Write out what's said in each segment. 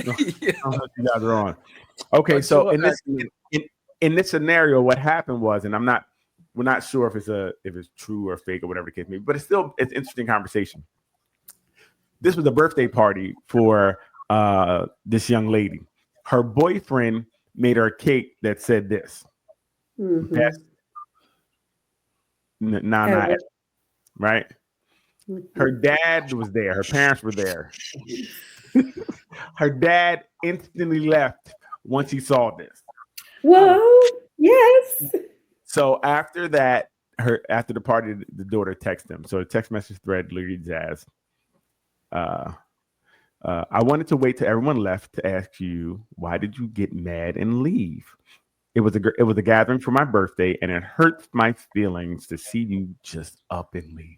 No, Yeah. I don't know if you guys are on. Okay, But so so in this scenario, what happened was, and we're not sure if it's true or fake or whatever the case may be, but it's interesting conversation. This was a birthday party for this young lady. Her boyfriend made her a cake that said this best Mm-hmm. nana ever, Ever. right? Mm-hmm. Her dad was there. Her parents were there. Her dad instantly left once he saw this. Well, yes. So after that, after the party, the daughter texted him. So the text message thread reads as, uh, "I wanted to wait till everyone left to ask you why did you get mad and leave? It was a gathering for my birthday, and it hurts my feelings to see you just up and leave."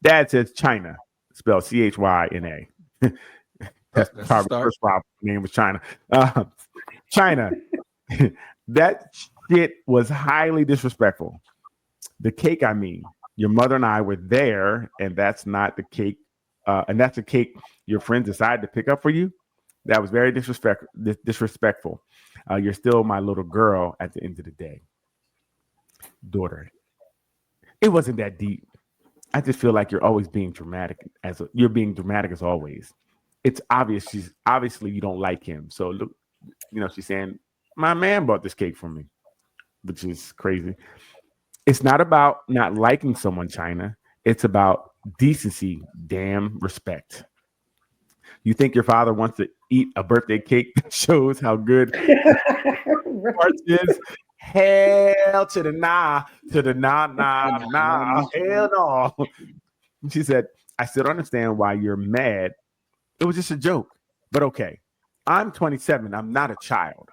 Dad says China, spelled Chyna. That's that's a probably the start. first problem. Name was China. China. That shit was highly disrespectful. The cake, I mean, your mother and I were there, and that's not the cake. And that's a cake your friends decided to pick up for you. That was very disrespectful. You're still my little girl at the end of the day, daughter. It wasn't that deep. I just feel like you're always being dramatic you're being dramatic as always. It's obvious she's obviously you don't like him. So look, she's saying my man bought this cake for me, which is crazy. It's not about not liking someone, China. It's about decency, damn respect. You think your father wants to eat a birthday cake that shows how good Right. parts is? Hell to the nah, to the nah, hell no. She said, I still don't understand why you're mad. It was just a joke. But okay. I'm 27. I'm not a child.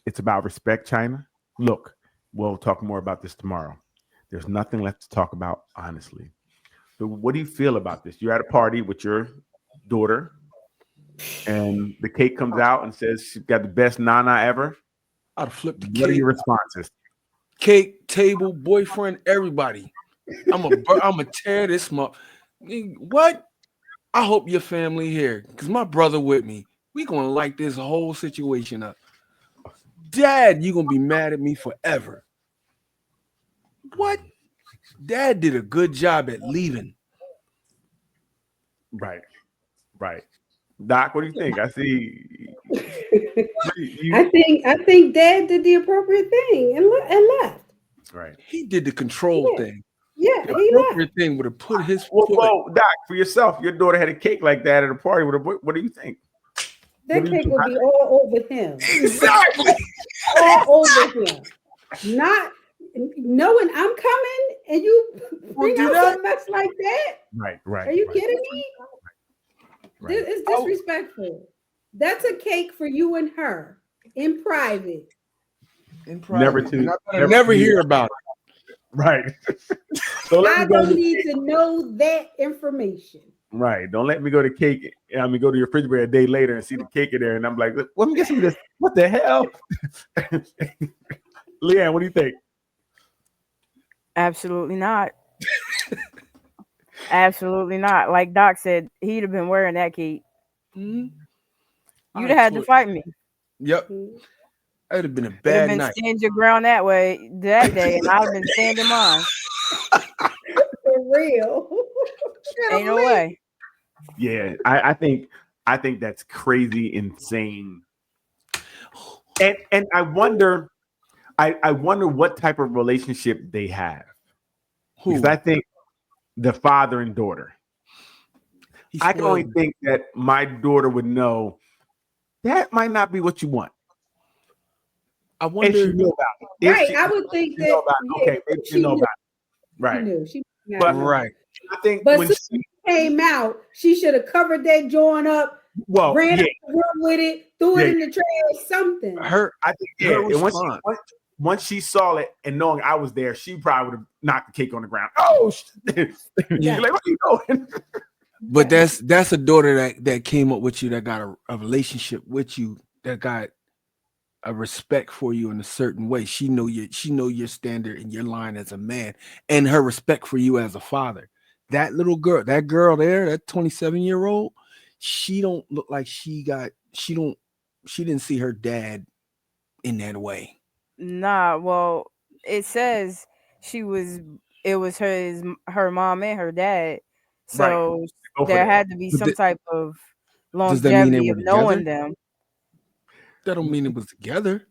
It's about respect, China. Look, we'll talk more about this tomorrow. There's nothing left to talk about, honestly. So, what do you feel about this? You're at a party with your daughter, and the cake comes out and says she's got the best nana ever. I'd have flipped the What are cake, your responses? table, boyfriend, everybody. I'm a tear this up. What? I hope your family here, because my brother with me. We gonna light this whole situation up. Dad, you gonna be mad at me forever. What? Dad did a good job at leaving. Right, right. Doc, what do you think? I see I you. think Dad did the appropriate thing and left. Right. He did the control Yeah, thing. yeah, The he left. appropriate thing would have put his foot. Well, Doc, for yourself, your daughter had a cake like that at a party with a boy. What do you think? What That do you cake think? will be all over him. Exactly. All over him. Not knowing I'm coming and you We'll bring do out that. some mess like that. Right, right, Are you right, kidding me? right. It's disrespectful. That's a cake for you and her in private. In private. And I to never hear about it. Right. So let me I go. don't need to know that information. Right. Don't let me go to cake. I mean, go to your refrigerator a day later and see the cake in there, and I'm like, let me get some of this. What the hell? Leanne, what do you think? Absolutely not. Absolutely not. Like Doc said, he'd have been wearing that cape. Mhm. You'd have had to fight me. Yep. That'd have been a You'd have bad been night. stand your ground that way that day, and I'd have been standing mine. For real. Ain't no way. Yeah, I think that's crazy, insane, and I wonder what type of relationship they have. Who? Because I think the father and daughter. I can only think that my daughter would know that might not be what you want. I If wonder. she knew about it. Right. I would think She know that about it. Okay, maybe she know about it. Right. She knew. She But Right. I think But when since she it came out, she should have covered that joint up, ran yeah, out the room with it, threw it Yeah. in the trash, something. I think her and response. once she saw it and knowing I was there, she probably would have knocked the cake on the ground. Oh, shit. Yeah. Like, what are you doing? But that's a daughter that came up with you, that got a relationship with you, that got a respect for you in a certain way. She know your standard and your line as a man, and her respect for you as a father. That little girl, that girl there, that 27-year-old, she don't look like she didn't see her dad in that way. Nah, well, it says it was her mom and her dad. Right. So Go for there that. had to be But some type of does that mean they longevity were of knowing together? them. That don't mean it was together.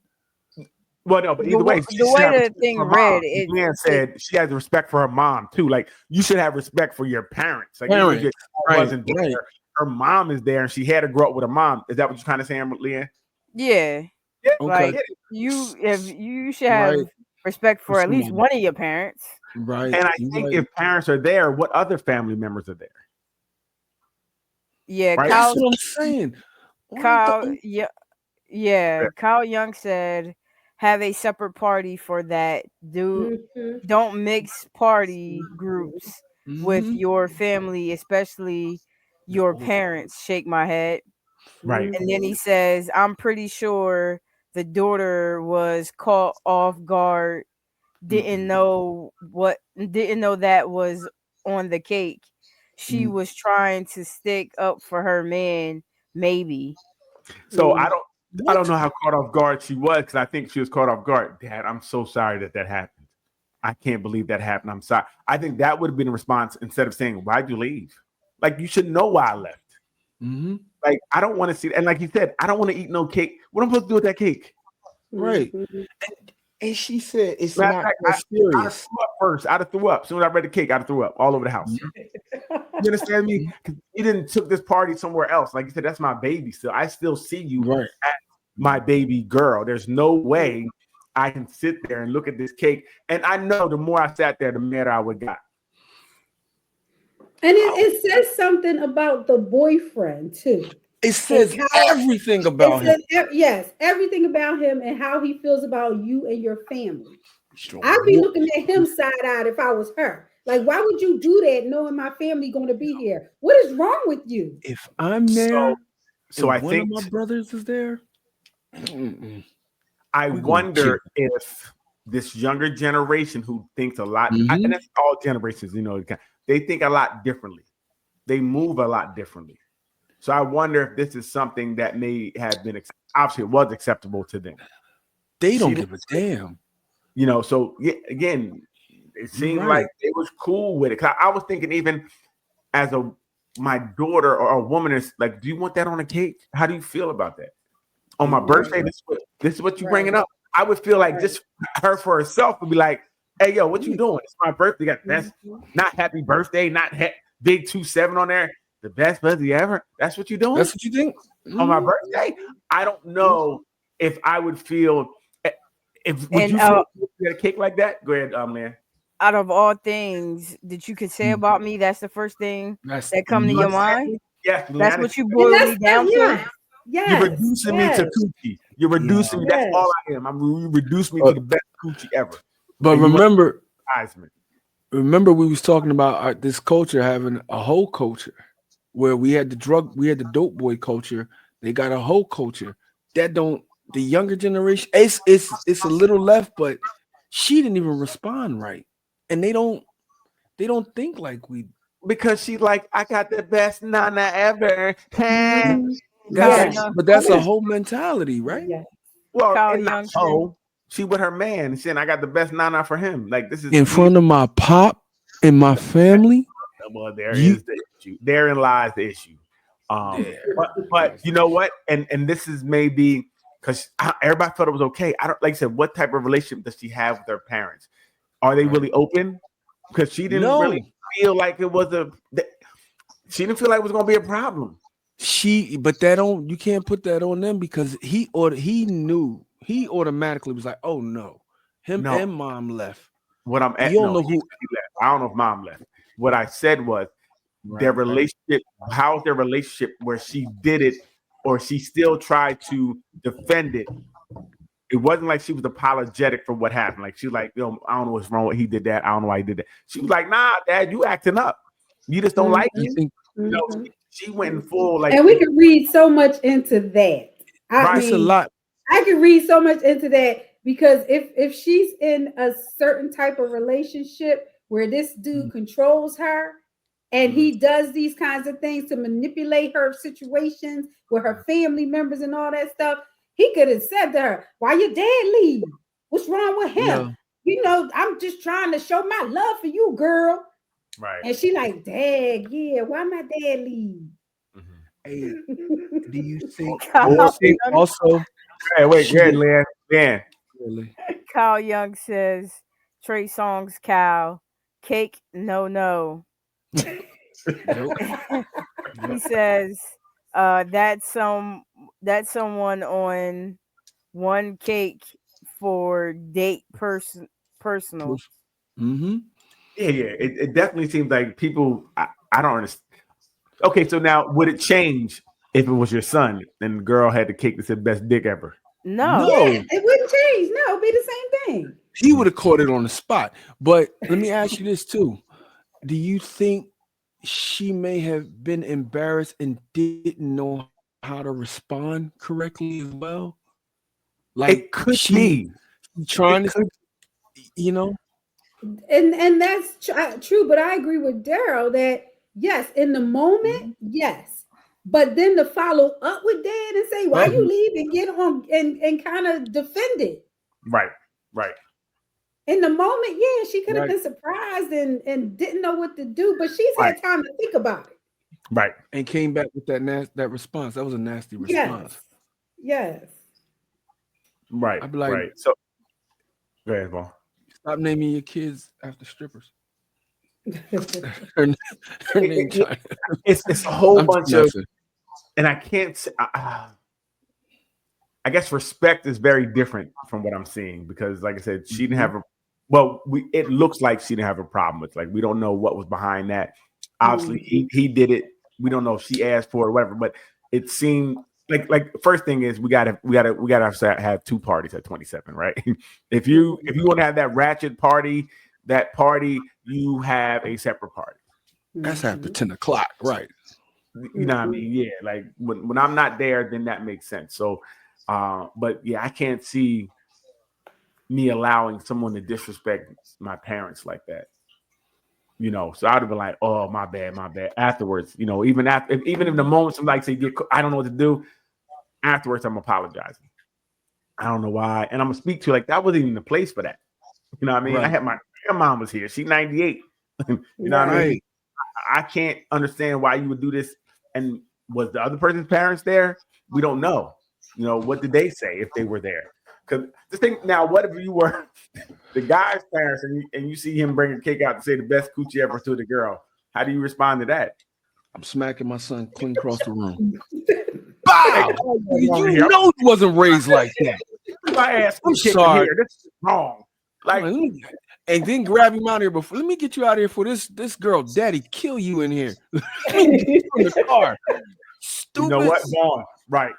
Well, no, but either way, she The should way have the respect thing for her read, mom. Leanne said she has respect for her mom too. Like you should have respect for your parents. Like even if your dad Right, wasn't there, right. her mom is there, and she had to grow up with her mom. Is that what you're kind of saying, Leanne? yeah, Yeah. like Okay. you should have Right. respect for For at least somebody. one of your parents. Right. And I You're think right. if parents are there, what other family members are there? Yeah, Right. That's what I'm saying. Why Kyle, don't- yeah, Kyle Young said have a separate party for that. Mhm. Don't mix party groups with Mhm. your family, especially your parents. Shake my head. Right. And then he says, I'm pretty sure the daughter was caught off guard, didn't know that was on the cake. She Mm. was trying to stick up for her man, maybe. So Mm. I don't know how caught off guard she was because I think she was caught off guard. Dad, I'm so sorry that happened. I can't believe that happened. I'm sorry. I think that would have been a response instead of saying, "Why'd you leave?" Like you should know why I left. Mm-hmm. Like I don't want to see, and like you said, I don't want to eat no cake. What am I supposed to do with that cake? Right. Mhm. And she said it's Matter of not fact, that I'd serious. have threw up first. I'd have threw up. As soon as I read the cake, I'd have threw up all over the house. You understand me? 'Cause you didn't took this party somewhere else. Like you said, that's my baby still. I still see you Right. as my baby girl. There's no way I can sit there and look at this cake. And I know the more I sat there, the madder I would got. And it says something about the boyfriend too. It says everything about him. Yes, everything about him and how he feels about you and your family. I'd be looking at him side-eyed if I was her. Like, why would you do that knowing my family going to be here? What is wrong with you? If I'm there, So I one think of my brothers is there. I We gonna wonder kill if this younger generation who thinks a lot, Mhm. and that's all generations, you know, they think a lot differently. They move a lot differently. So I wonder if this is something that may have been obviously it was acceptable to them. They don't She give a damn. You know, so yeah, again, it seemed Right. like they was cool with it. 'Cause I was thinking, even as my daughter or a woman is like, do you want that on a cake? How do you feel about that? On my birthday, this is what you bringing up. I would feel like just her for herself would be like, hey, yo, what you doing? It's my birthday. Got best, not happy birthday, not big 27 on there. The best birthday ever. That's what you doing? That's what you think? On my birthday? I don't know if I would feel would you feel a cake like that? Go ahead, man. Out of all things that you could say about me, that's the first thing that come to your mind. Yes, that's what you boil me down to. Yes, you're reducing me to coochie. You're reducing me. That's all I am. You reduce me to the best coochie ever. But remember, remember we was talking about this culture having a whole culture where we had the dope boy culture. They got a whole culture that don't. The younger generation, it's a little left, but she didn't even respond right, and they don't think like we. Because she's like, I got the best nana ever. But that's a whole mentality, right? Yeah. Well, she with her man saying, I got the best nana for him. Like this is in front of my pop and my family. Well, there is the issue. Therein lies the issue. But you know what? And this is maybe because everybody thought it was okay. I don't like I said, what type of relationship does she have with her parents? Are they really open? Because she didn't really feel like it was she didn't feel like it was gonna be a problem. But you can't put that on them because he automatically was like, oh no, and mom left. What I'm at, you don't know who left. I don't know if mom left. What I said was their relationship. How's their relationship where she did it or she still tried to defend it? It wasn't like she was apologetic for what happened. Like she was like, yo, I don't know what's wrong with he did that. I don't know why he did that. She was like, nah, Dad, you acting up. You just don't like it. You know, she went in full like. And we can read so much into that. I mean, a lot. I can read so much into that because if she's in a certain type of relationship where this dude controls her, and he does these kinds of things to manipulate her situations with her family members and all that stuff, he could have said to her, "Why your dad leave? What's wrong with him? Yeah. You know, I'm just trying to show my love for you, girl." Right. And she like, "Dad, yeah, why my dad leave?" Hey, do you think Kyle, also? Hey, wait, She good, did- Lynn. Man, Really? Kyle Young says Trey Songz Cal cake no. Nope. He says that's someone on one cake for date personal. Mm-hmm. yeah. It definitely seems like people. I don't understand. Okay, so now would it change if it was your son and the girl had the cake that said "best dick ever"? No. Yeah, it wouldn't change. No, it'd be the same thing. He would have caught it on the spot. But let me ask you this too. Do you think she may have been embarrassed and didn't know how to respond correctly as well? Like It could she be. trying It to, could- you know, And that's true, but I agree with Daryl that yes, in the moment, yes. But then to follow up with dad and say, "Why you leave?" and get on and kind of defend it. Right. In the moment, yeah, she could have Right. been surprised and didn't know what to do, but she's Right. had time to think about it. Right. and came back with that response. That was a nasty response. Yes. Right. I'd be like- right. So, go ahead, Paul. Stop naming your kids after strippers. Yes. Her name China. It's a whole I'm bunch just of, messing. and I can't. I guess respect is very different from what I'm seeing because, like I said, she didn't have a. Well, it looks like she didn't have a problem with. Like we don't know what was behind that. Obviously, he did it. We don't know if she asked for it or whatever, but it seemed like first thing is we gotta have two parties at 27, right? if you want to have that ratchet party, you have a separate party. That's after 10 o'clock, right? You know what I mean? Yeah, like when I'm not there, then that makes sense. So, but yeah, I can't see me allowing someone to disrespect my parents like that. You know, so I'd have been like, "Oh, my bad." Afterwards, you know, even if the moment somebody say, I don't know what to do. Afterwards, I'm apologizing. I don't know why, and I'm gonna speak to like that wasn't even the place for that. You know what I mean? Right. I had my grandma was here. She's 98. You know what I mean? Right. I can't understand why you would do this. And was the other person's parents there? We don't know. You know, what did they say if they were there? Because just think now, what if you were the guy's parents and you see him bring a cake out to say the best coochie ever to the girl? How do you respond to that? I'm smacking my son clean across the room. Bow! You know he wasn't raised like that. My ass, I'm kick sorry. here. This is wrong. Like, And then grab him out of here before. Let me get you out of here for this girl. Daddy kill you in here. From the car. Stupid. you know what, Vaughn? Right.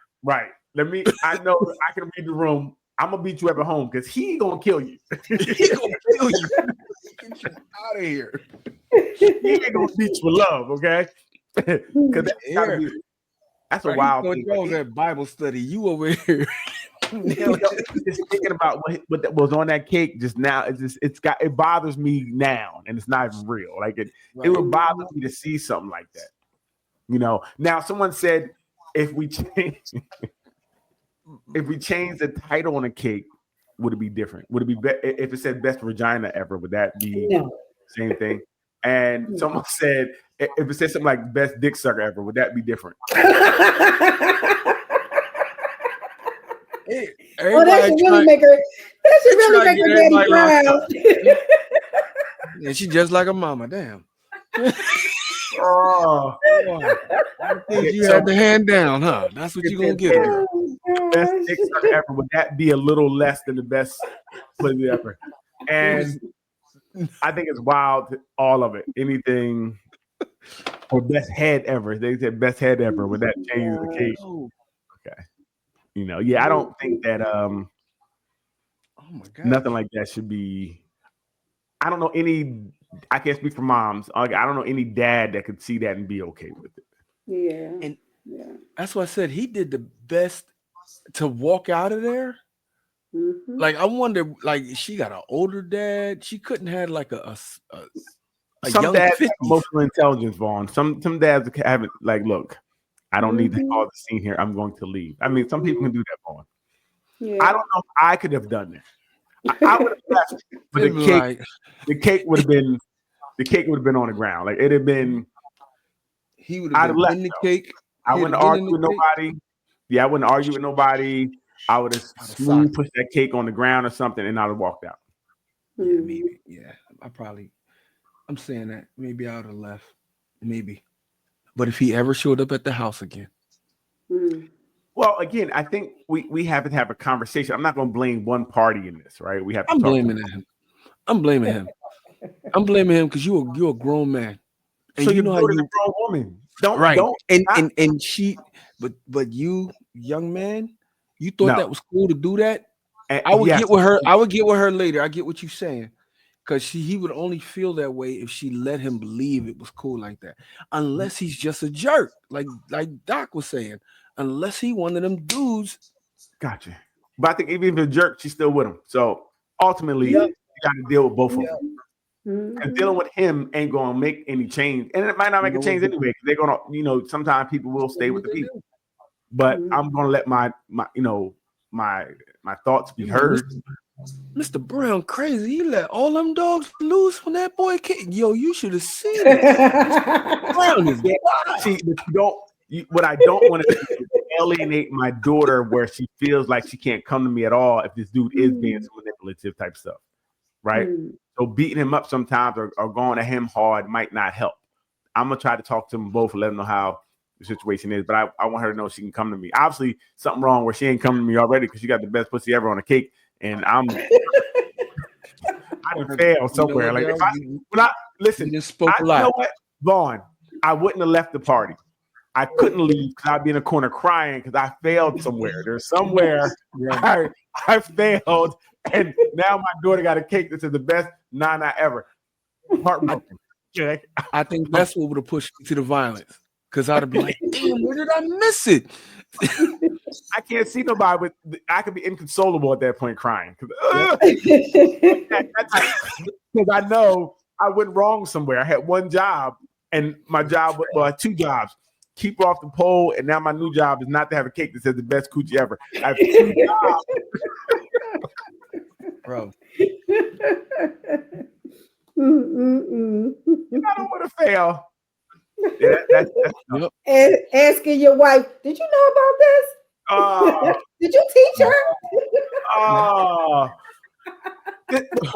I know I can read the room. I'm gonna beat you up at home because he gonna kill you. He gonna kill you. Get you out of here. He ain't gonna beat you with love, okay? Because that's a Right, wild you thing. know, that Bible study. You over here. Just thinking about what was on that cake just now. It bothers me now, and it's not even real. Like it would bother me to see something like that. You know. Now, someone said if we change the title on a cake, would it be different? Would it be if it said best vagina ever? Would that be the same thing? And someone said if it said something like best dick sucker ever, would that be different? Oh, that should really make her. That should really make her daddy proud. And she just like a mama. Damn. Oh, you had the hand down, huh? That's what you gonna give her. Best dick sucker ever. Would that be a little less than the best pussy ever? And I think it's wild. All of it. Anything. Or best head ever. They said best head ever. Would that change the case? Okay. You know, yeah, I don't think that oh my God. Nothing like that should be. I don't know any. I can't speak for moms. I don't know any dad that could see that and be okay with it. Yeah. And that's why I said he did the best to walk out of there. Mm-hmm. Like I wonder, like she got an older dad. She couldn't have like a some young dads have 50s. emotional intelligence, Vaughn. Some dads have it like, look, I don't need to Mhm. call the scene here. I'm going to leave. I mean, some people can do that, Vaughn. Yeah. I don't know if I could have done this. I would have left, but It'd be like, the cake would have been on the ground. Like it'd have been. he would I'd have have been left. in the though. cake. I He'd wouldn't have been argue in with the cake. nobody. Yeah, I wouldn't argue with nobody. I would have I'd have smooth socked pushed that cake on the ground or something, and I'd have walked out. Yeah, Mhm. maybe. Yeah, I'm saying that. Maybe I would have left. Maybe. But if he ever showed up at the house again, Mhm. Well, again, I think we have to have a conversation. I'm not going to blame one party in this, right? We have to I'm talk. blaming him. I'm blaming him. I'm blaming him because you're a grown man. And So you your know how daughter's you a grown woman. Don't right. don't. And she but you, young man, you thought No. that was cool to do that? And I would yes, get with her. I would get with her later. I get what you're saying. Because he would only feel that way if she let him believe it was cool like that. Unless he's just a jerk, like Doc was saying. Unless he one of them dudes. Gotcha. But I think even if a jerk, she's still with him. So ultimately, Yep. you got to deal with both of Yep. them. Mhm. And dealing with him ain't going to make any change. And it might not make a change anyway. 'Cause they're going to, sometimes people will stay with the people. But Mhm. I'm going to let my thoughts be heard. Mr. Brown crazy. He let all them dogs loose when that boy came. Yo, you should have seen it. Brown is See, what I don't want to do is alienate my daughter where she feels like she can't come to me at all if this dude is being some manipulative type stuff, right? Mhm. So beating him up sometimes or going at him hard might not help. I'm gonna try to talk to them both and let them know how the situation is, but I want her to know she can come to me. Obviously, something wrong where she ain't coming to me already because she got the best pussy ever on a cake, and I done failed somewhere. You know Like what, when I listen, you just spoke a you lot. know what, Vaughn, I wouldn't have left the party. I couldn't leave because I'd be in a corner crying because I failed somewhere. There's somewhere I failed, and now my daughter got a cake that says the best nana ever. Heartbroken. Okay? I think that's what would have pushed me to the violence. Because I'd have been like, damn, where did I miss it? I can't see nobody, but I could be inconsolable at that point crying. Because I know I went wrong somewhere. I had one job, and my job, well, I had two jobs. Keep her off the pole, and now my new job is not to have a cake that says the best coochie ever. I have two jobs. Bro. I don't want to fail. Yeah, that's yep. Asking your wife, did you know about this? Did you teach her?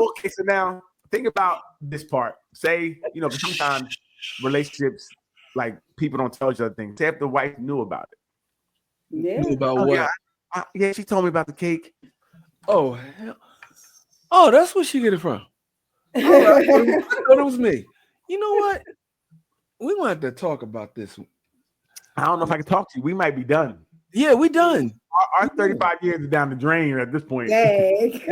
Okay, so now think about this part. Say, sometimes relationships, like people don't tell each other things. Say if the wife knew about it. Yeah. Knew about what? Yeah, she told me about the cake. Oh, hell. Oh, that's where she get it from. I thought it was me. You know what? We want to have to talk about this. I don't know if I can talk to you. We might be done. Yeah, we done. Our 35 years is down the drain at this point. I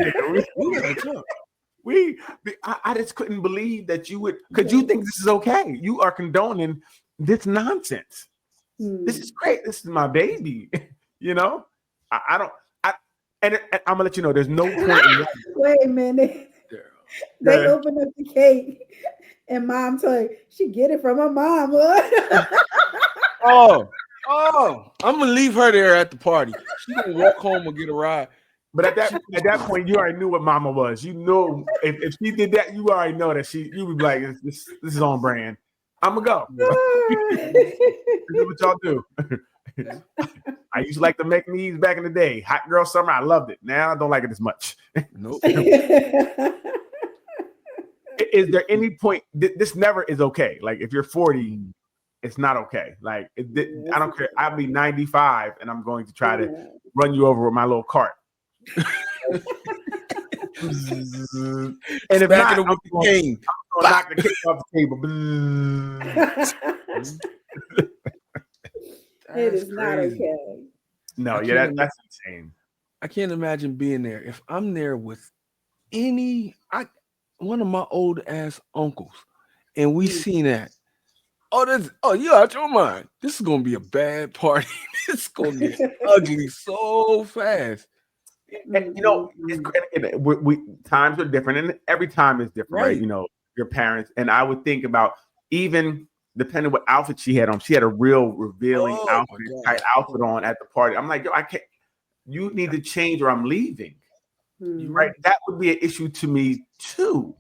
just couldn't believe that you would, because you think this is okay. You are condoning this nonsense. This is great. This is my baby. I'm gonna let you know there's no point in Wait a minute. They opened up the cake and mom told her she get it from her mom. Oh, I'm gonna leave her there at the party. She gonna walk home and get a ride. But at that point, you already knew what mama was. You know, if she did that, you already know that you would be like, this is on brand. I'm gonna go. This is what y'all do. I used to like the McNeese back in the day. Hot girl summer, I loved it. Now I don't like it as much. Nope. Is there any point? This never is okay. Like if you're 40, it's not okay. Like I don't care. I'll be 95 and I'm going to try to run you over with my little cart. And if not, I'm going to knock the cake off the table. It is not okay. No, yeah, that's insane. I can't imagine being there. If I'm there with one of my old ass uncles, and we seen that. You out your mind. This is gonna be a bad party. This is gonna get ugly so fast. And times are different, and every time is different, right? your parents, and I would think about even depending what outfit she had on. She had a real revealing tight outfit on at the party. I'm like, yo, I can't. You need to change, or I'm leaving. Right? That would be an issue to me too.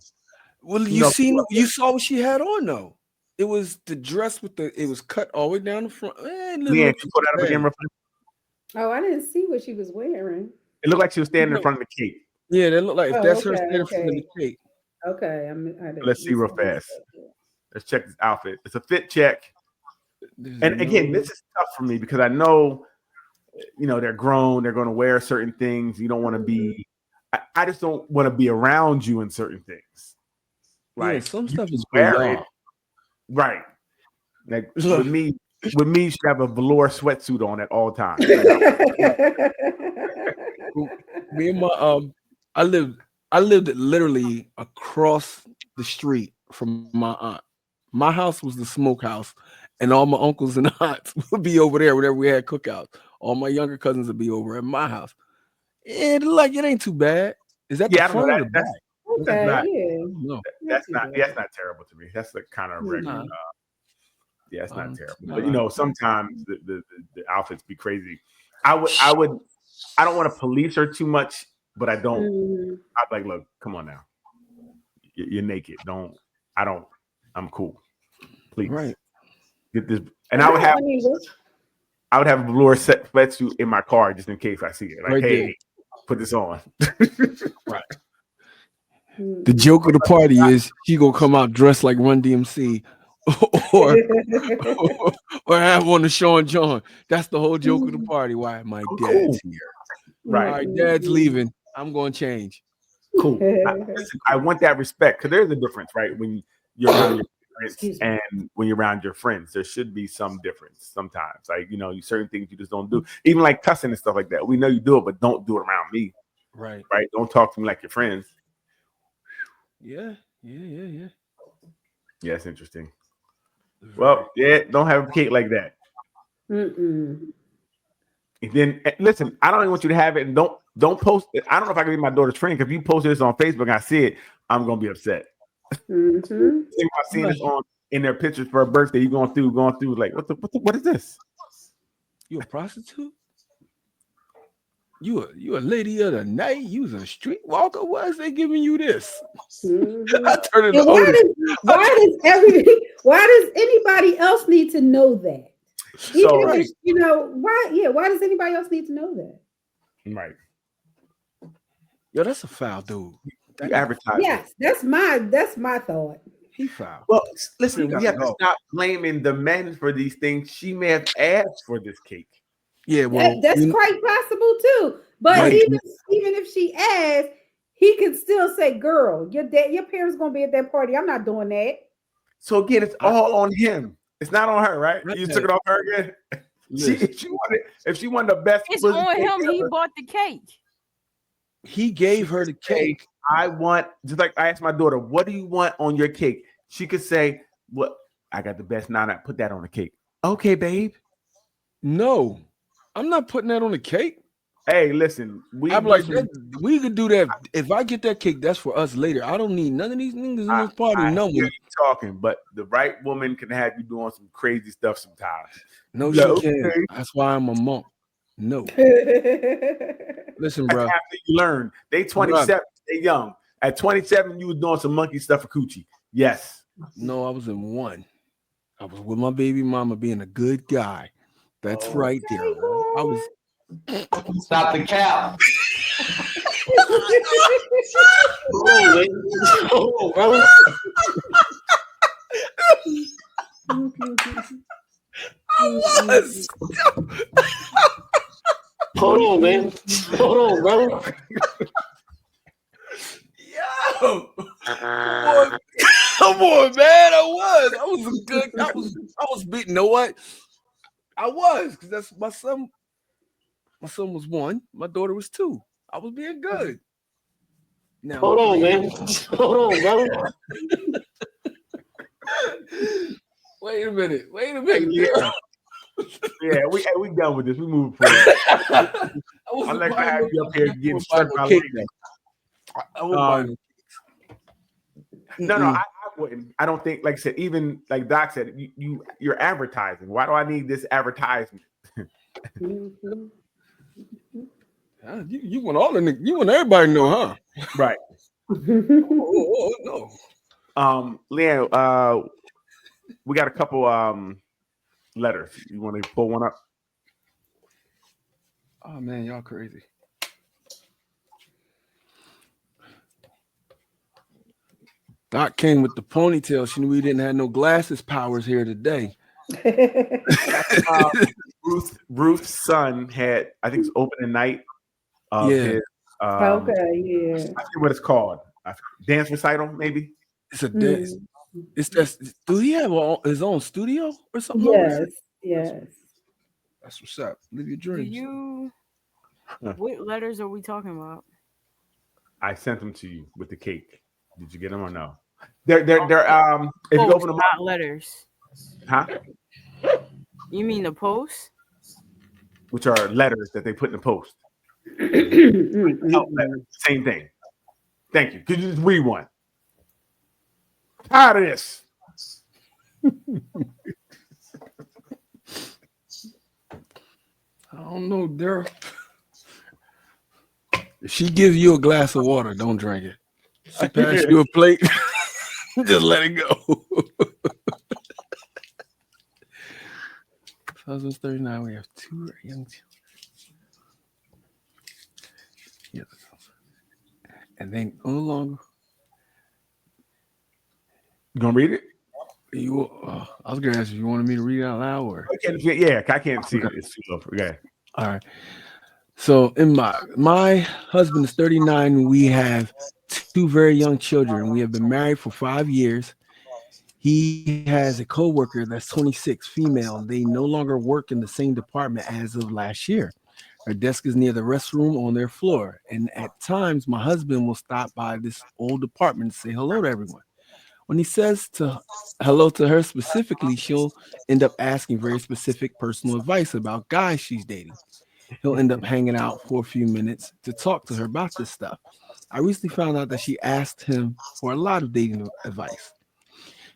Well, you saw what she had on though. It was the dress it was cut all the way down the front. Yeah, she put that up again. Oh, I didn't see what she was wearing. It looked like she was standing in front of the cake. Yeah, that looked like if that's her standing in front of the cake. Okay, let's see real fast. Let's check this outfit. It's a fit check. And again, this is tough for me because I know, they're grown. They're going to wear certain things. You don't want to be. I just don't want to be around you in certain things. Like some stuff is wear it, right? Like with me, you should have a velour sweatsuit on at all times. Me and my I lived literally across the street from my aunt. My house was the smokehouse, and all my uncles and aunts would be over there whenever we had cookouts. All my younger cousins would be over at my house. And it ain't too bad. Is that the front or the back? That's not terrible to me. That's the kind of regular. It's not terrible. But sometimes the outfits be crazy. I don't want to police her too much, but I don't. I'm like, look, come on now. You're naked. I'm cool. Please. Right. Get this. And I would have a velour sweatsuit in my car just in case I see it. Like, hey, put this on. Right. The joke of the party is she gonna come out dressed like Run DMC or have on the Sean John. That's the whole joke of the party. Why my dad's here. Right. All right, dad's leaving. I'm going to change. Cool. I want that respect because there's a difference, right? When you're around your parents and when you're around your friends, there should be some difference sometimes. Like, certain things you just don't do. Even like cussing and stuff like that. We know you do it, but don't do it around me. Right. Right? Don't talk to me like your friends. Yeah. Yeah, it's interesting. Well, don't have a cake like that. And then listen, I don't even want you to have it, and don't post it. I don't know if I can be my daughter's friend. If you post this on Facebook and I see it, I'm gonna be upset. I've seen this in their pictures for her birthday. You going through like what is this? You a prostitute? You a lady of the night? You was a streetwalker? Why is they giving you this? I turn it why does anybody else need to know that? Why does anybody else need to know that? Right. Yo, that's a foul dude. You advertise. Yes, that's my thought. He foul. Well, listen, we have to stop blaming the men for these things. She may have asked for this cake. Yeah, well, that's quite possible too. But even if she asked, he could still say, "Girl, your parents gonna be at that party. I'm not doing that." So again, it's all on him. It's not on her, right? You took it off her again. If she wanted the best, it's on him. He bought the cake. He gave her the cake. I want, just like I asked my daughter, what do you want on your cake? She could say, "What? I got the best. Now, put that on the cake." Okay, babe. No, I'm not putting that on the cake. Hey, listen, we could do that. If I get that cake, that's for us later. I don't need none of these niggas in this party. No one talking, but the right woman can have you doing some crazy stuff sometimes. No, she can't. That's why I'm a monk. No. Listen, bro. After you learn, they 27, they young. At 27, you was doing some monkey stuff for coochie. Yes. No, I was in one. I was with my baby mama being a good guy. That's right there. I was. Stop the cap. Hold on, man. Hold on, brother. Yo, come on, man. I was beating. You know what? I was, because that's my son. My son was 1. My daughter was 2. I was being good. Now, hold on, man. Hold on, brother. Wait a minute. Yeah, we done with this. We move forward. I'm not gonna have you up here getting struck by lightning. No, I wouldn't. I don't think, like I said, even like Doc said, you're advertising. Why do I need this advertisement? Mhm. You want all the you want everybody to know, huh? Right. No. Leanne, we got a couple letters. You want to pull one up? Oh man, y'all crazy. Doc came with the ponytail. She knew we didn't have no glasses powers here today. Ruth's son had, I think it's opening night of his Okay, yeah. I forget what it's called. Dance recital, maybe. It's a dance. It's just, do he have his own studio or something? Yes, yes. That's what's up. Live your dreams. What letters are we talking about? I sent them to you with the cake. Did you get them or no? They're if you open them not up, letters. huh? You mean the post? Which are letters that they put in the post. Same thing. Thank you. Could you just read one? Tired of this. I don't know, Daryl. If she gives you a glass of water, don't drink it. She pass you a plate, just let it go. 2039, we have 2 young children. Yes. And then no longer. You gonna read it? You, I was gonna ask if you wanted me to read it out loud or Yeah, I can't see it. It's too low. Yeah. all right. So in my husband is 39. We have 2 very young children. We have been married for 5 years. He has a coworker that's 26, female. They no longer work in the same department as of last year. Her desk is near the restroom on their floor. And at times, my husband will stop by this old department and say hello to everyone. When he says hello to her specifically, she'll end up asking very specific personal advice about guys she's dating. He'll end up hanging out for a few minutes to talk to her about this stuff. I recently found out that she asked him for a lot of dating advice.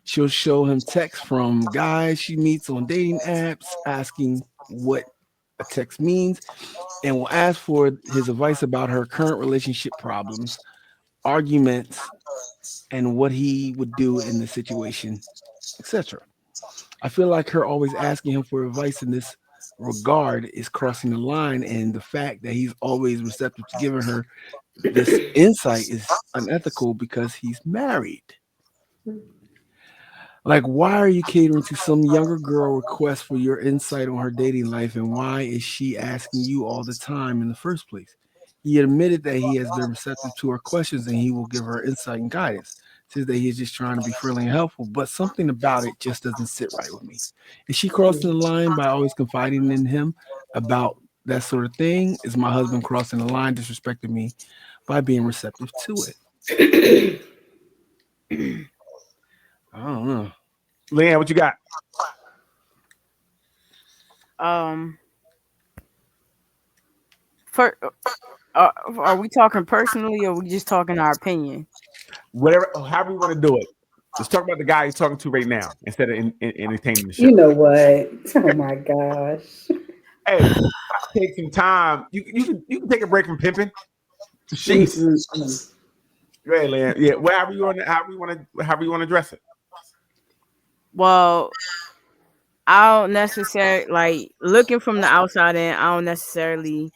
She'll show him texts from guys she meets on dating apps, asking what a text means, and will ask for his advice about her current relationship problems, arguments, and what he would do in the situation, etc. I feel like her always asking him for advice in this regard is crossing the line, and the fact that he's always receptive to giving her this insight is unethical because he's married. Like, why are you catering to some younger girl request for your insight on her dating life, and why is she asking you all the time in the first place? He admitted that he has been receptive to her questions and he will give her insight and guidance. Says that he's just trying to be friendly and helpful, but something about it just doesn't sit right with me. Is she crossing the line by always confiding in him about that sort of thing? Is my husband crossing the line, disrespecting me by being receptive to it? I don't know. Leanne, what you got? Are we talking personally or are we just talking our opinion? Whatever, however you want to do it. Let's talk about the guy he's talking to right now instead of entertaining the show. You know what? Oh my gosh. Hey, take some time. You can take a break from pimping. Jeez. Go ahead, Leanne. Yeah, however you want to address it. Well, I don't necessarily, like, looking from the outside in, I don't necessarily